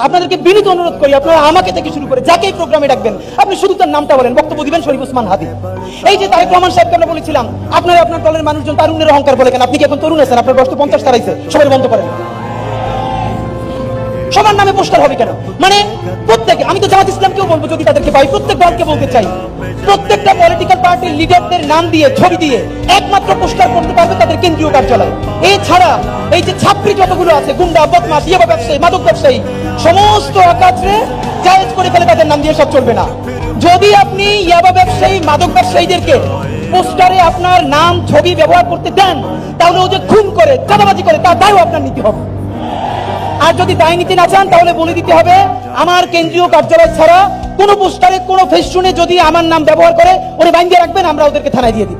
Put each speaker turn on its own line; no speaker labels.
আপনাদেরকে বিনীত অনুরোধ করি, আপনারা আমাকে থেকে শুরু করে যাকেই প্রোগ্রামে ডাকবেন আপনি শুধু তার নামটা বলেন, বক্তব্য দিবেন শরীফ ওসমান হাদি। এই যে তারেক রহমান সাহেবকে আমরা বলেছিলাম আপনারা আপনার দলের মানুষজন তারুণ্যের অহংকার বলে কেন? আপনি কি এখন তরুণ আছেন? আপনার বয়স তো 50 তারাইছে, সবাই বন্ধ করেন। সবার নামে পোস্টার হবে কেন? মানে প্রত্যেকে, আমি তো জামাত ইসলামকেও বলবো যদি তাদেরকে পাই, প্রত্যেক দলকে বলতে চাই প্রত্যেকটা পলিটিক্যাল পার্টির লিডারদের নাম দিয়ে ছবি দিয়ে একমাত্র পোস্টার করতে পারবে তাদের কেন্দ্রীয় কার্যালয়। এছাড়া এই যে ছাত্রী যতগুলো আছে, গুন্ডা, বদমাশ, ইয়াবা ব্যবসায়ী, মাদক ব্যবসায়ী, সমস্ত অকাজে জায়েজ করে ফেলে তাদের নাম দিয়ে সব চলবে না। যদি আপনি ইয়াবা ব্যবসায়ী, মাদক ব্যবসায়ীদেরকে পোস্টারে আপনার নাম ছবি ব্যবহার করতে দেন, তাহলে ও যে খুন করে, চাঁদাবাজি করে, তার দায়ও আপনার নিতে হবে। আর যদি দায় নিতে না চান তাহলে বলে দিতে হবে আমার কেন্দ্রীয় কার্যালয় ছাড়া কোন পোস্টারে, কোন ফেস্টুনে যদি আমার নাম ব্যবহার করে ওরে বাইন্ধে রাখবেন, আমরা ওদেরকে থানায় দিয়ে দিই।